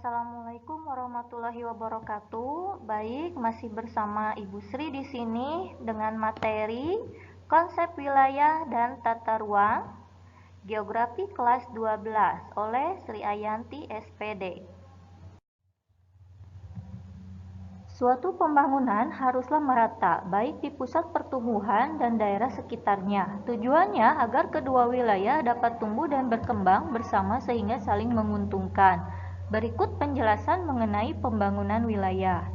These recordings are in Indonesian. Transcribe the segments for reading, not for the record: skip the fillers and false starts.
Assalamualaikum warahmatullahi wabarakatuh. Baik, masih bersama Ibu Sri di sini dengan materi konsep wilayah dan tata ruang Geografi kelas 12 oleh Sri Ayanti SPD. Suatu pembangunan haruslah merata, baik di pusat pertumbuhan dan daerah sekitarnya. Tujuannya agar kedua wilayah dapat tumbuh dan berkembang bersama sehingga saling menguntungkan. Berikut penjelasan mengenai pembangunan wilayah.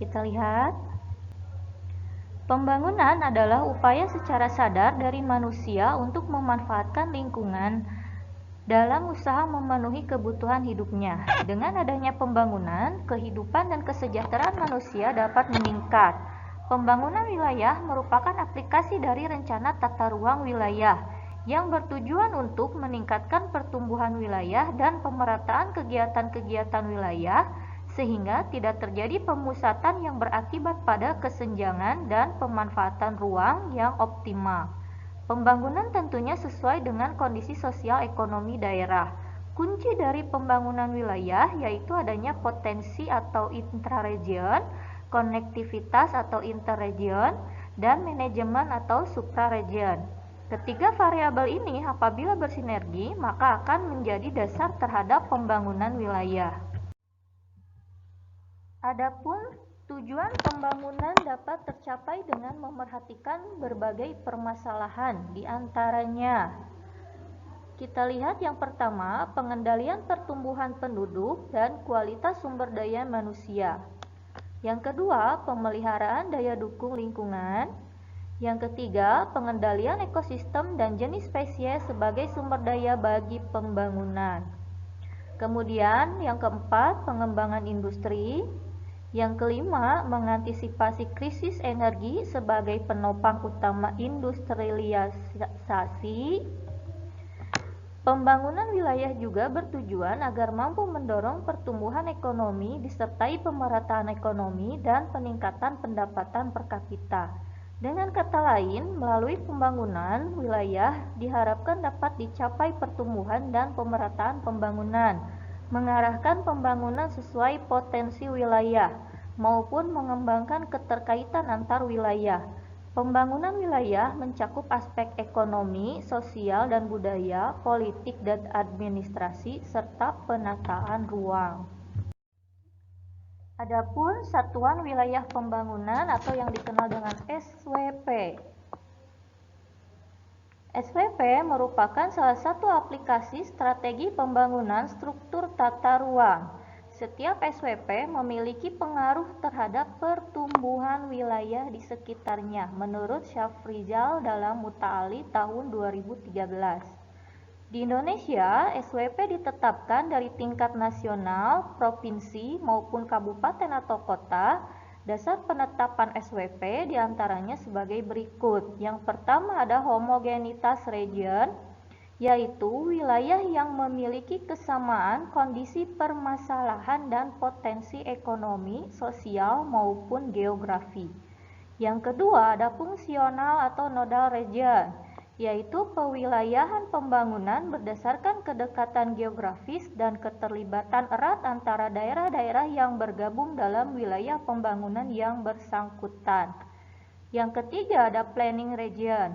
Kita lihat. Pembangunan adalah upaya secara sadar dari manusia untuk memanfaatkan lingkungan dalam usaha memenuhi kebutuhan hidupnya. Dengan adanya pembangunan, kehidupan dan kesejahteraan manusia dapat meningkat. Pembangunan wilayah merupakan aplikasi dari rencana tata ruang wilayah yang bertujuan untuk meningkatkan pertumbuhan wilayah dan pemerataan kegiatan-kegiatan wilayah sehingga tidak terjadi pemusatan yang berakibat pada kesenjangan dan pemanfaatan ruang yang optimal. Pembangunan tentunya sesuai dengan kondisi sosial ekonomi daerah. Kunci dari pembangunan wilayah yaitu adanya potensi atau intraregion, konektivitas atau interregion, dan manajemen atau supraregion. Ketiga variabel ini apabila bersinergi maka akan menjadi dasar terhadap pembangunan wilayah. Adapun tujuan pembangunan dapat tercapai dengan memerhatikan berbagai permasalahan, di antaranya kita lihat yang pertama, pengendalian pertumbuhan penduduk dan kualitas sumber daya manusia. Yang kedua, pemeliharaan daya dukung lingkungan. Yang ketiga, pengendalian ekosistem dan jenis spesies sebagai sumber daya bagi pembangunan. Kemudian yang keempat, pengembangan industri. Yang kelima, mengantisipasi krisis energi sebagai penopang utama industrialisasi. Pembangunan wilayah juga bertujuan agar mampu mendorong pertumbuhan ekonomi disertai pemerataan ekonomi dan peningkatan pendapatan per kapita. Dengan kata lain, melalui pembangunan wilayah diharapkan dapat dicapai pertumbuhan dan pemerataan pembangunan, mengarahkan pembangunan sesuai potensi wilayah, maupun mengembangkan keterkaitan antar wilayah. Pembangunan wilayah mencakup aspek ekonomi, sosial dan budaya, politik dan administrasi, serta penataan ruang. Adapun satuan wilayah pembangunan atau yang dikenal dengan SWP. SWP merupakan salah satu aplikasi strategi pembangunan struktur tata ruang. Setiap SWP memiliki pengaruh terhadap pertumbuhan wilayah di sekitarnya, menurut Syafrizal dalam Muta'ali tahun 2013. Di Indonesia, SWP ditetapkan dari tingkat nasional, provinsi, maupun kabupaten atau kota. Dasar penetapan SWP diantaranya sebagai berikut. Yang pertama ada homogenitas region, yaitu wilayah yang memiliki kesamaan kondisi permasalahan dan potensi ekonomi, sosial, maupun geografi. Yang kedua ada fungsional atau nodal region, yaitu pewilayahan pembangunan berdasarkan kedekatan geografis dan keterlibatan erat antara daerah-daerah yang bergabung dalam wilayah pembangunan yang bersangkutan. Yang ketiga ada planning region,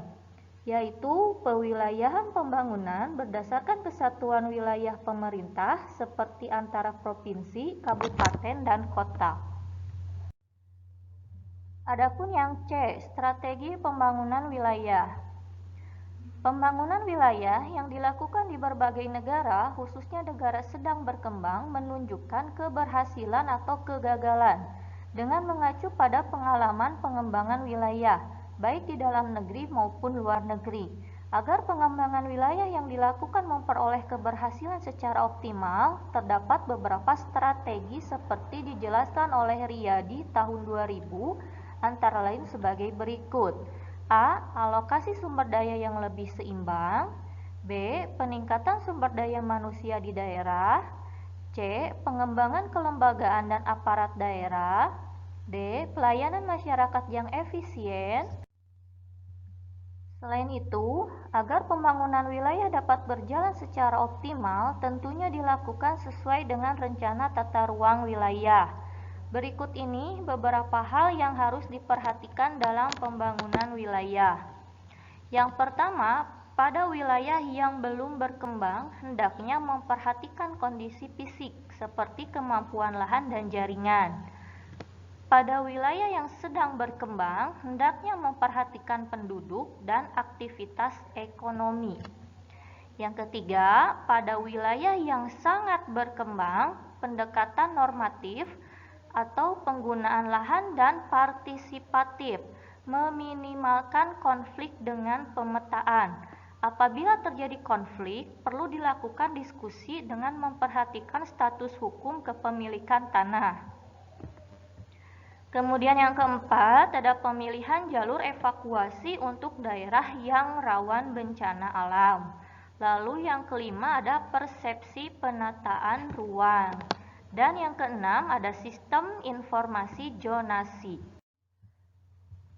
yaitu pewilayahan pembangunan berdasarkan kesatuan wilayah pemerintah seperti antara provinsi, kabupaten, dan kota. Adapun yang C, strategi pembangunan wilayah. Pembangunan wilayah yang dilakukan di berbagai negara, khususnya negara sedang berkembang, menunjukkan keberhasilan atau kegagalan dengan mengacu pada pengalaman pengembangan wilayah, baik di dalam negeri maupun luar negeri. Agar pengembangan wilayah yang dilakukan memperoleh keberhasilan secara optimal, terdapat beberapa strategi seperti dijelaskan oleh Riyadi tahun 2000, antara lain sebagai berikut. A. Alokasi sumber daya yang lebih seimbang. B. Peningkatan sumber daya manusia di daerah. C. Pengembangan kelembagaan dan aparat daerah. D. Pelayanan masyarakat yang efisien. Selain itu, agar pembangunan wilayah dapat berjalan secara optimal, tentunya dilakukan sesuai dengan rencana tata ruang wilayah. Berikut ini beberapa hal yang harus diperhatikan dalam pembangunan wilayah. Yang pertama, pada wilayah yang belum berkembang, hendaknya memperhatikan kondisi fisik seperti kemampuan lahan dan jaringan. Pada wilayah yang sedang berkembang, hendaknya memperhatikan penduduk dan aktivitas ekonomi. Yang ketiga, pada wilayah yang sangat berkembang, pendekatan normatif atau penggunaan lahan dan partisipatif, meminimalkan konflik dengan pemetaan. Apabila terjadi konflik, perlu dilakukan diskusi dengan memperhatikan status hukum kepemilikan tanah. Kemudian yang keempat, ada pemilihan jalur evakuasi untuk daerah yang rawan bencana alam. Lalu yang kelima ada persepsi penataan ruang. Dan yang keenam ada sistem informasi zonasi.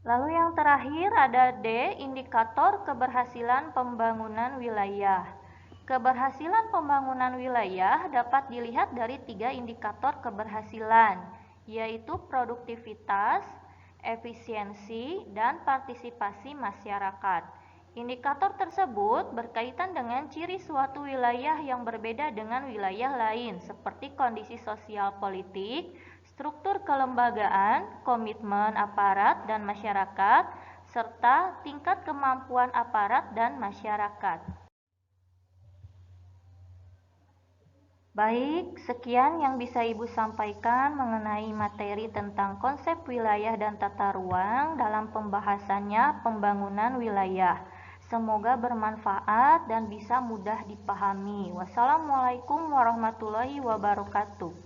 Lalu yang terakhir ada D, indikator keberhasilan pembangunan wilayah. Keberhasilan pembangunan wilayah dapat dilihat dari 3 indikator keberhasilan, yaitu produktivitas, efisiensi, dan partisipasi masyarakat. Indikator tersebut berkaitan dengan ciri suatu wilayah yang berbeda dengan wilayah lain, seperti kondisi sosial politik, struktur kelembagaan, komitmen aparat dan masyarakat, serta tingkat kemampuan aparat dan masyarakat. Baik, sekian yang bisa Ibu sampaikan mengenai materi tentang konsep wilayah dan tata ruang dalam pembahasannya pembangunan wilayah. Semoga bermanfaat dan bisa mudah dipahami. Wassalamualaikum warahmatullahi wabarakatuh.